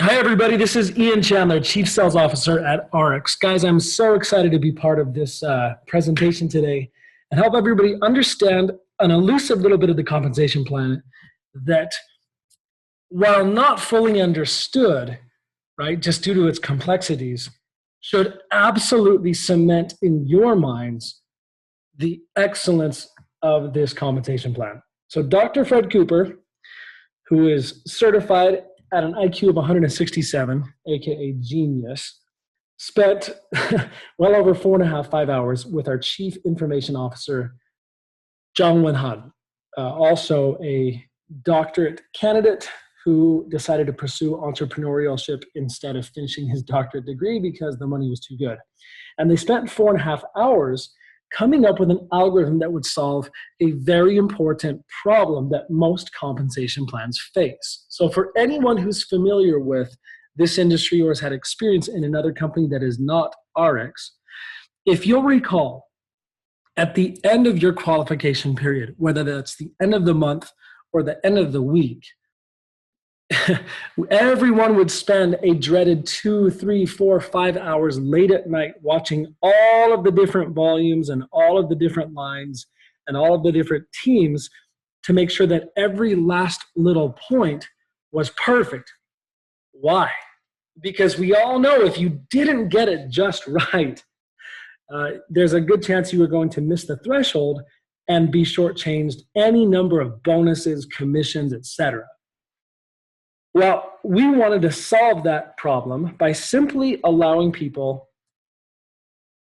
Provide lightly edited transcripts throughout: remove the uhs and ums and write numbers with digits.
Hi, everybody. This is Ian Chandler, Chief Sales Officer at RX. Guys, I'm so excited to be part of this presentation today and help everybody understand an elusive little bit of the compensation plan that, while not fully understood, right, just due to its complexities, should absolutely cement in your minds the excellence of this compensation plan. So Dr. Fred Cooper, who is certified at an IQ of 167, aka genius, spent well over 4.5 hours with our Chief Information Officer, Zhang Wenhan, also a doctorate candidate who decided to pursue entrepreneurship instead of finishing his doctorate degree because the money was too good. And they spent 4.5 hours coming up with an algorithm that would solve a very important problem that most compensation plans face. So for anyone who's familiar with this industry or has had experience in another company that is not RX, if you'll recall, at the end of your qualification period, whether that's the end of the month or the end of the week, everyone would spend a dreaded 2, 3, 4, 5 hours late at night watching all of the different volumes and all of the different lines and all of the different teams to make sure that every last little point was perfect. Why? Because we all know if you didn't get it just right, there's a good chance you are going to miss the threshold and be shortchanged any number of bonuses, commissions, etc. Well, we wanted to solve that problem by simply allowing people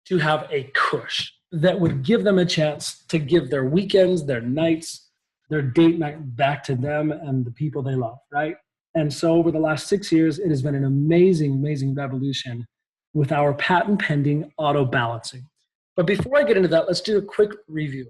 to have a cush that would give them a chance to give their weekends, their nights, their date night back to them and the people they love, right? And so over the last 6 years, it has been an amazing, amazing revolution with our patent pending auto balancing. But before I get into that, let's do a quick review.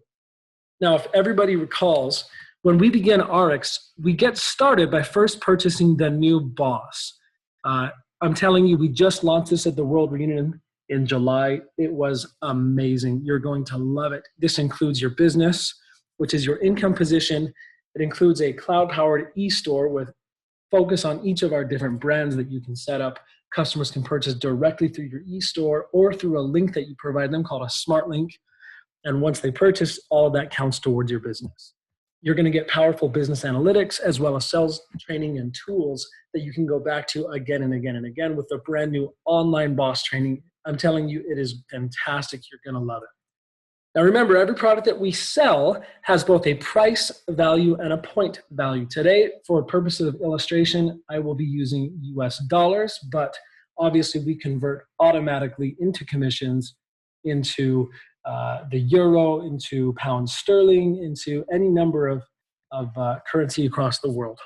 Now, if everybody recalls, when we begin RX, we get started by first purchasing the new boss. I'm telling you, we just launched this at the World Reunion in July. It was amazing. You're going to love it. This includes your business, which is your income position. It includes a cloud-powered e-store with focus on each of our different brands that you can set up. Customers can purchase directly through your e-store or through a link that you provide them called a smart link. And once they purchase, all of that counts towards your business. You're going to get powerful business analytics as well as sales training and tools that you can go back to again and again and again with the brand new online boss training. I'm telling you, it is fantastic. You're going to love it. Now remember, every product that we sell has both a price value and a point value. Today, for purposes of illustration, I will be using US dollars, but obviously we convert automatically into commissions, into the euro, into pound sterling, into any number of currency across the world.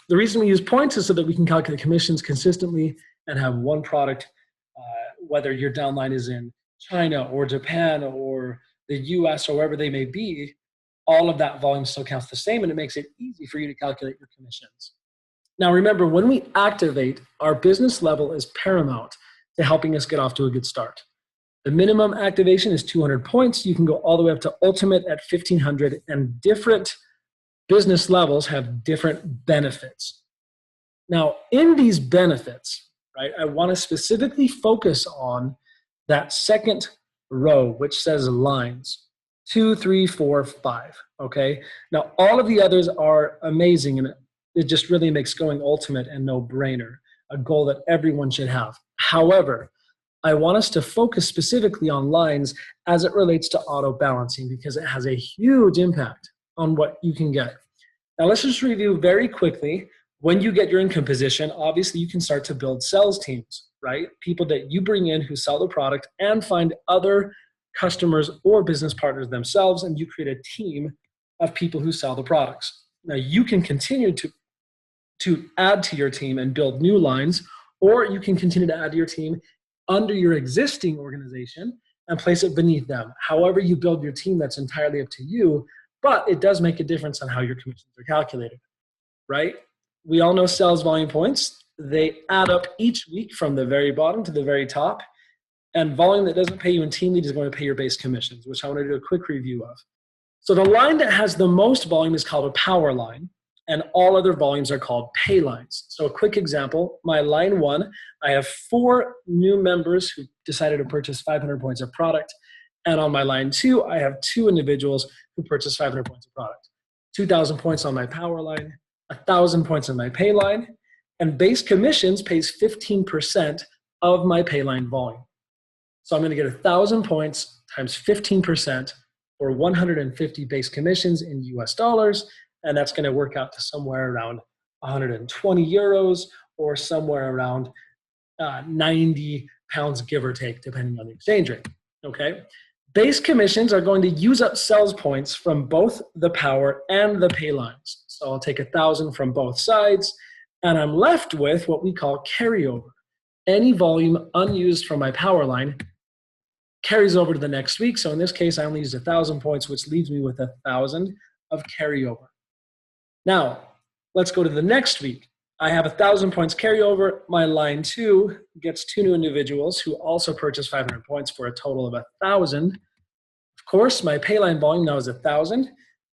The reason we use points is so that we can calculate commissions consistently and have one product, whether your downline is in China or Japan or the US or wherever they may be, all of that volume still counts the same, and it makes it easy for you to calculate your commissions. Now remember, when we activate, our business level is paramount to helping us get off to a good start. The minimum activation is 200 points. You can go all the way up to ultimate at 1,500, and different business levels have different benefits. Now, in these benefits, right, I want to specifically focus on that second row, which says lines, 2, 3, 4, 5, okay? Now, all of the others are amazing, and it just really makes going ultimate a no-brainer, a goal that everyone should have. However, I want us to focus specifically on lines as it relates to auto balancing because it has a huge impact on what you can get. Now let's just review very quickly. When you get your income position, obviously you can start to build sales teams, right? People that you bring in who sell the product and find other customers or business partners themselves, and you create a team of people who sell the products. Now you can continue to add to your team and build new lines, or you can continue to add to your team under your existing organization and place it beneath them. However you build your team, that's entirely up to you, but it does make a difference on how your commissions are calculated, right? We all know sales volume points. They add up each week from the very bottom to the very top, and volume that doesn't pay you in team lead is going to pay your base commissions, which I want to do a quick review of. So the line that has the most volume is called a power line. and all other volumes are called pay lines. So a quick example, my line 1, I have 4 new members who decided to purchase 500 points of product. And on my line 2, I have 2 individuals who purchased 500 points of product. 2,000 points on my power line, 1,000 points on my pay line, and base commissions pays 15% of my pay line volume. So I'm going to get 1,000 points times 15% or 150 base commissions in US dollars, and that's going to work out to somewhere around 120 euros or somewhere around 90 pounds, give or take, depending on the exchange rate. Okay. Base commissions are going to use up sales points from both the power and the pay lines. So I'll take 1,000 from both sides, and I'm left with what we call carryover. Any volume unused from my power line carries over to the next week. So in this case, I only used 1,000 points, which leaves me with 1,000 of carryover. Now, let's go to the next week. I have 1,000 points carryover. My line 2 gets 2 new individuals who also purchased 500 points for a total of 1,000. Of course, my pay line volume now is 1,000.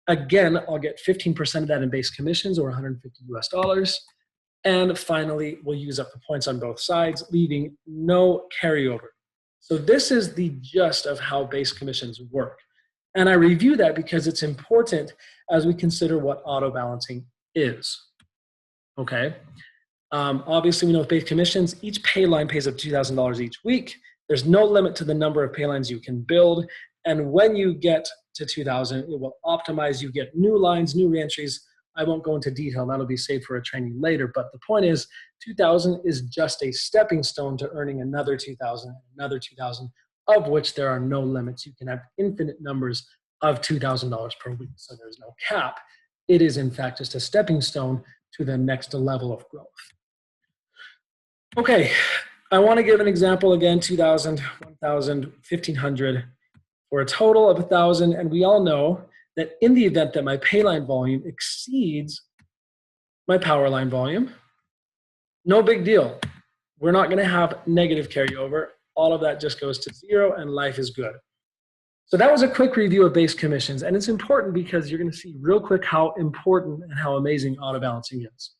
Again, I'll get 15% of that in base commissions or 150 US dollars. And finally, we'll use up the points on both sides, leaving no carryover. So this is the gist of how base commissions work. And I review that because it's important as we consider what auto balancing is. Okay. Obviously, we know with base commissions, each pay line pays up $2,000 each week. There's no limit to the number of pay lines you can build. And when you get to 2,000, it will optimize. You get new lines, new reentries. I won't go into detail. That'll be saved for a training later. But the point is, 2,000 is just a stepping stone to earning another 2,000, another 2,000, of which there are no limits. You can have infinite numbers of $2,000 per week. So there's no cap. It is, in fact, just a stepping stone to the next level of growth. Okay, I want to give an example again, 2,000, 1,000, 1,500 for a total of 1,000. And we all know that in the event that my pay line volume exceeds my power line volume, no big deal. We're not going to have negative carryover. All of that just goes to 0 and life is good. So that was a quick review of base commissions, and it's important because you're going to see real quick how important and how amazing auto balancing is.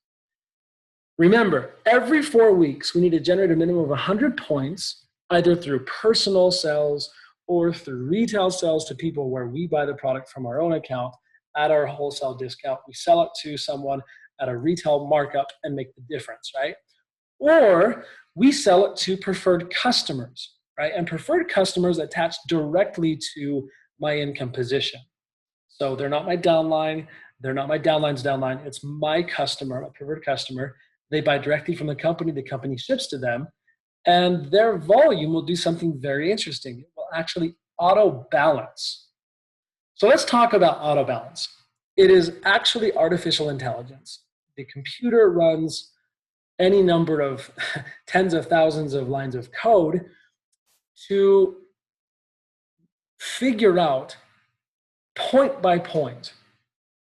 Remember, every 4 weeks, we need to generate a minimum of 100 points, either through personal sales or through retail sales to people where we buy the product from our own account at our wholesale discount. We sell it to someone at a retail markup and make the difference, right? Or we sell it to preferred customers, right? And preferred customers attach directly to my income position. So they're not my downline. They're not my downline's downline. It's my customer, a preferred customer. They buy directly from the company ships to them, and their volume will do something very interesting. It will actually auto balance. So let's talk about auto balance. It is actually artificial intelligence. The computer runs any number of tens of thousands of lines of code to figure out point by point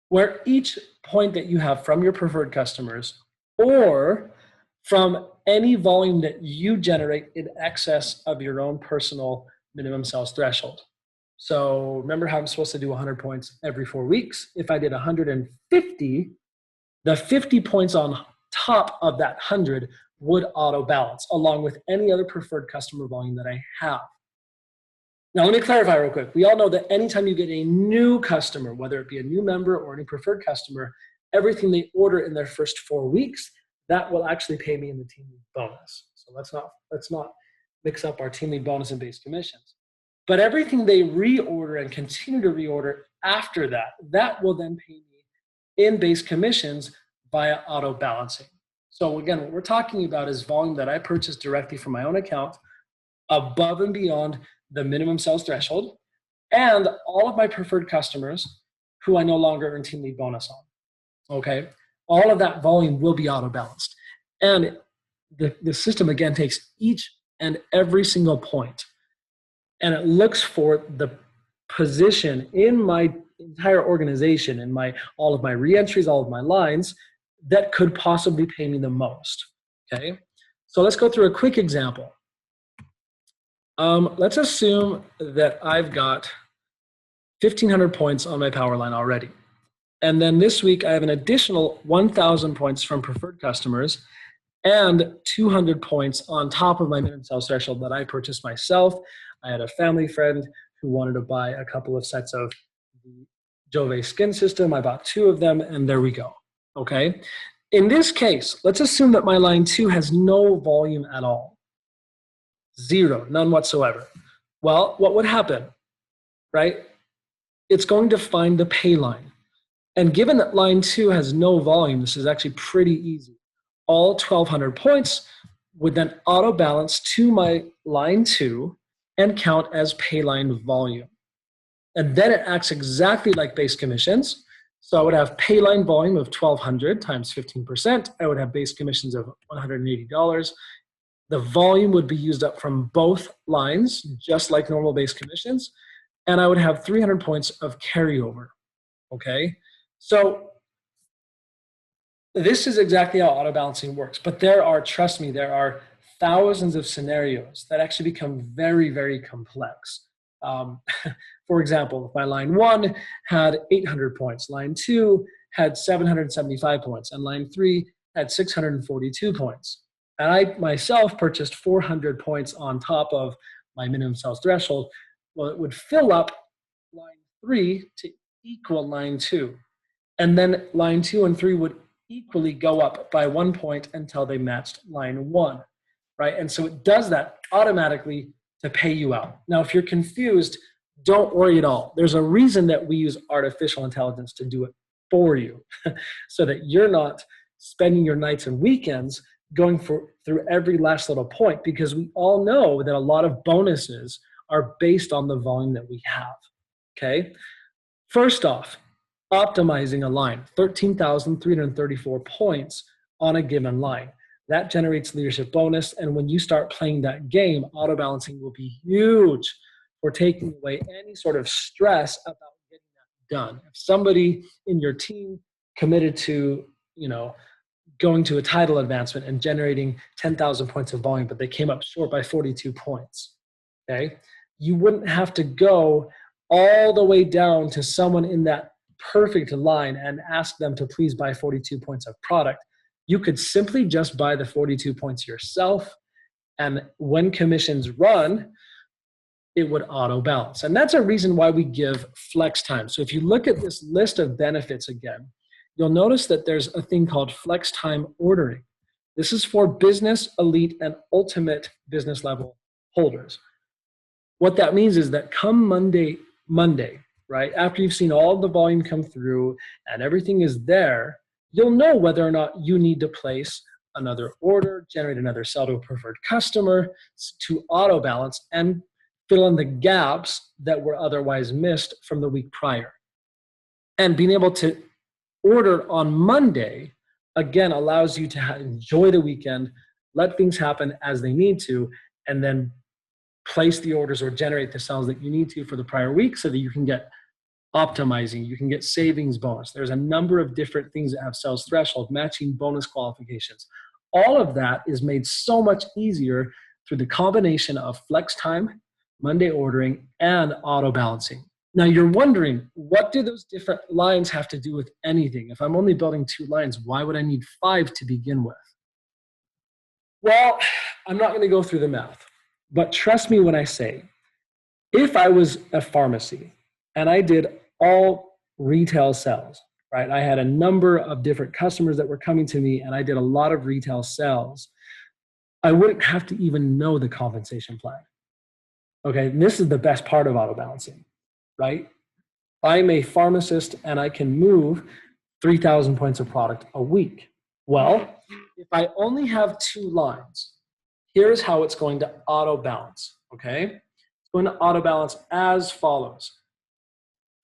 where each point that you have from your preferred customers or from any volume that you generate in excess of your own personal minimum sales threshold. So remember how I'm supposed to do 100 points every 4 weeks? If I did 150, the 50 points on top of that 100 would auto balance along with any other preferred customer volume that I have. Now, let me clarify real quick. We all know that anytime you get a new customer, whether it be a new member or any preferred customer, everything they order in their first 4 weeks, that will actually pay me in the team lead bonus. So let's not mix up our team lead bonus and base commissions. But everything they reorder and continue to reorder after that, that will then pay me in base commissions via auto balancing. So again, what we're talking about is volume that I purchase directly from my own account above and beyond the minimum sales threshold, and all of my preferred customers who I no longer earn team lead bonus on, okay? All of that volume will be auto balanced. And the system, again, takes each and every single point, and it looks for the position in my entire organization, in all of my reentries, all of my lines, that could possibly pay me the most, okay? So let's go through a quick example. Let's assume that I've got 1,500 points on my power line already. And then this week, I have an additional 1,000 points from preferred customers and 200 points on top of my minimum sales threshold that I purchased myself. I had a family friend who wanted to buy a couple of sets of the Jove skin system. I bought 2 of them, and there we go. Okay. In this case, let's assume that my line 2 has no volume at all. 0, none whatsoever. Well, what would happen, right? It's going to find the pay line. And given that line 2 has no volume, this is actually pretty easy. All 1,200 points would then auto balance to my line 2 and count as pay line volume. And then it acts exactly like base commissions. So I would have pay line volume of 1,200 times 15%. I would have base commissions of $180. The volume would be used up from both lines, just like normal base commissions. And I would have 300 points of carryover, okay? So this is exactly how auto balancing works. But there are, trust me, there are thousands of scenarios that actually become very, very complex. For example, if my line 1 had 800 points, line 2 had 775 points, and line 3 had 642 points. And I myself purchased 400 points on top of my minimum sales threshold. Well, it would fill up line 3 to equal line 2. And then line 2 and 3 would equally go up by 1 point until they matched line 1, right? And so it does that automatically to pay you out. Now, if you're confused, don't worry at all. There's a reason that we use artificial intelligence to do it for you so that you're not spending your nights and weekends going through every last little point, because we all know that a lot of bonuses are based on the volume that we have, okay? First off, optimizing a line, 13,334 points on a given line. That generates leadership bonus, and when you start playing that game, auto balancing will be huge for taking away any sort of stress about getting that done. If somebody in your team committed to, going to a title advancement and generating 10,000 points of volume, but they came up short by 42 points, okay? You wouldn't have to go all the way down to someone in that perfect line and ask them to please buy 42 points of product. You could simply just buy the 42 points yourself, and when commissions run, it would auto balance. And that's a reason why we give flex time. So if you look at this list of benefits again, you'll notice that there's a thing called flex time ordering. This is for business, elite, and ultimate business level holders. What that means is that come Monday, right, after you've seen all the volume come through and everything is there, you'll know whether or not you need to place another order, generate another sell to a preferred customer to auto balance and fill in the gaps that were otherwise missed from the week prior. And being able to order on Monday, again, allows you to enjoy the weekend, let things happen as they need to, and then place the orders or generate the sales that you need to for the prior week so that you can get optimizing, you can get savings bonus. There's a number of different things that have sales threshold, matching bonus qualifications. All of that is made so much easier through the combination of flex time, Monday ordering, and auto balancing. Now you're wondering, what do those different lines have to do with anything? If I'm only building 2 lines, why would I need 5 to begin with? Well, I'm not going to go through the math, but trust me when I say, if I was a pharmacy and I did all retail sales, right? I had a number of different customers that were coming to me and I did a lot of retail sales, I wouldn't have to even know the compensation plan. Okay, and this is the best part of auto balancing, right? I'm a pharmacist and I can move 3,000 points of product a week. Well, if I only have 2 lines, here's how it's going to auto balance, okay? It's going to auto balance as follows.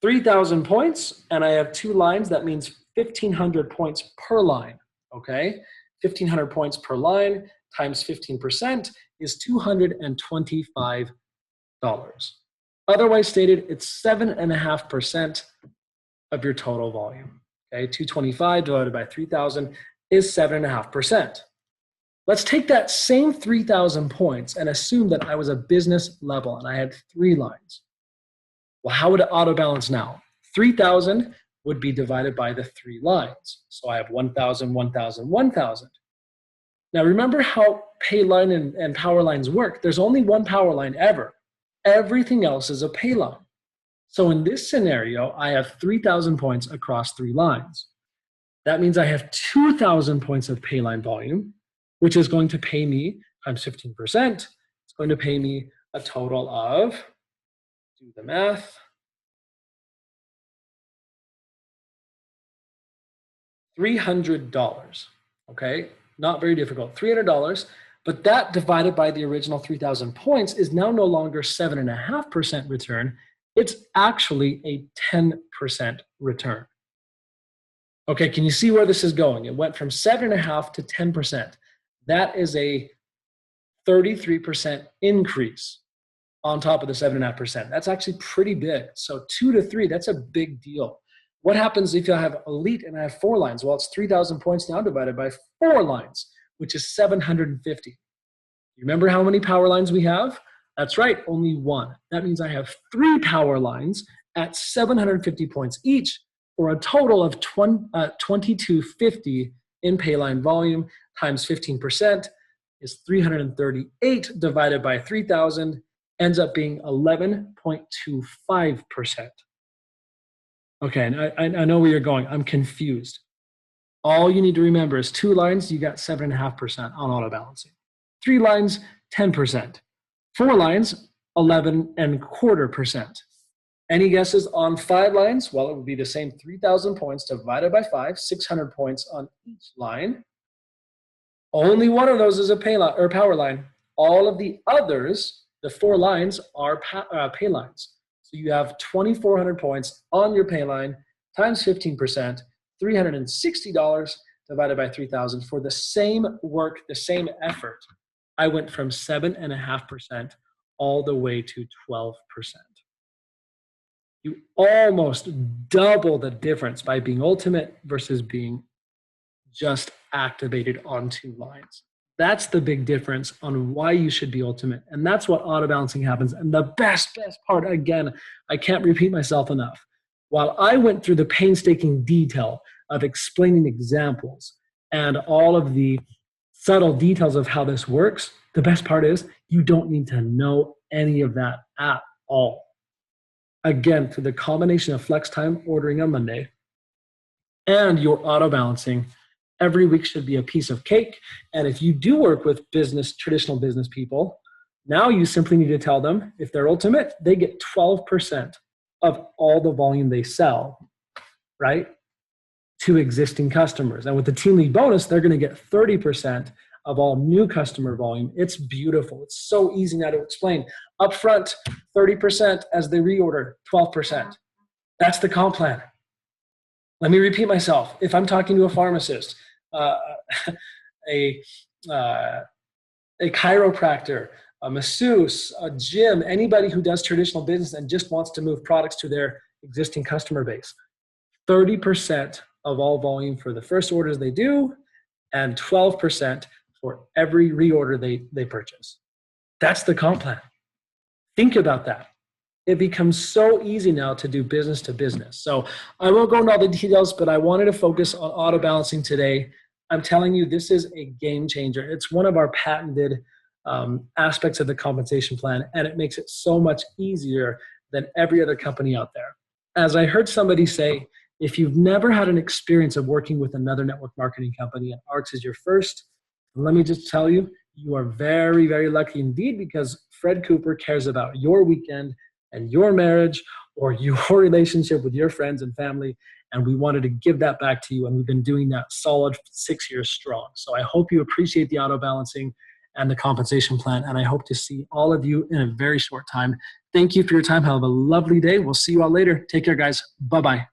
3,000 points, and I have 2 lines, that means 1,500 points per line, okay? 1,500 points per line times 15% is $225. Otherwise stated, it's 7.5% of your total volume, okay? 225 divided by 3,000 is 7.5%. Let's take that same 3,000 points and assume that I was a business level and I had 3 lines. Well, how would it auto balance now? 3,000 would be divided by the 3 lines. So I have 1,000, 1,000, 1,000. Now remember how pay line and power lines work. There's only one power line ever. Everything else is a pay line. So in this scenario, I have 3,000 points across 3 lines. That means I have 2,000 points of pay line volume, which is going to pay me times 15%. It's going to pay me a total of, do the math, $300. Okay, not very difficult, $300. But that divided by the original 3,000 points is now no longer 7.5% return. It's actually a 10% return. Okay, can you see where this is going? It went from 7.5 to 10%. That is a 33% increase on top of the 7.5%. That's actually pretty big. So 2 to 3, that's a big deal. What happens if I have elite and I have 4 lines? Well, it's 3,000 points now divided by 4 lines, which is 750. You remember how many power lines we have? That's right, only 1. That means I have 3 power lines at 750 points each, for a total of 2250 in pay line volume times 15% is 338 divided by 3,000 ends up being 11.25%. Okay, and I know where you're going. I'm confused. All you need to remember is 2 lines, you got 7.5% on auto balancing. 3 lines, 10%. 4 lines, 11.25%. Any guesses on 5 lines? Well, it would be the same 3,000 points divided by 5, 600 points on each line. Only one of those is a pay line or power line. All of the others, the 4 lines, are pay lines. So you have 2,400 points on your pay line times 15%, $360 divided by 3,000 for the same work, the same effort. I went from 7.5% all the way to 12%. You almost double the difference by being ultimate versus being just activated on 2 lines. That's the big difference on why you should be ultimate. And that's what auto balancing happens. And the best part, again, I can't repeat myself enough. While I went through the painstaking detail of explaining examples and all of the subtle details of how this works, the best part is you don't need to know any of that at all. Again, through the combination of flex time ordering on Monday and your auto balancing, every week should be a piece of cake. And if you do work with traditional business people, now you simply need to tell them if they're ultimate, they get 12% of all the volume they sell, right, to existing customers. And with the team lead bonus, they're going to get 30% of all new customer volume. It's beautiful. It's so easy now to explain. Upfront, 30% as they reorder, 12%. That's the comp plan. Let me repeat myself. If I'm talking to a pharmacist, a chiropractor, a masseuse, a gym, anybody who does traditional business and just wants to move products to their existing customer base, 30% of all volume for the first orders they do, and 12% for every reorder they purchase. That's the comp plan. Think about that. It becomes so easy now to do business to business. So I won't go into all the details, but I wanted to focus on auto balancing today. I'm telling you, this is a game changer. It's one of our patented aspects of the compensation plan, and it makes it so much easier than every other company out there. As I heard somebody say, if you've never had an experience of working with another network marketing company and ARX is your first, let me just tell you, you are very, very lucky indeed, because Fred Cooper cares about your weekend and your marriage or your relationship with your friends and family. And we wanted to give that back to you. And we've been doing that solid 6 years strong. So I hope you appreciate the auto balancing and the compensation plan. And I hope to see all of you in a very short time. Thank you for your time. Have a lovely day. We'll see you all later. Take care, guys. Bye-bye.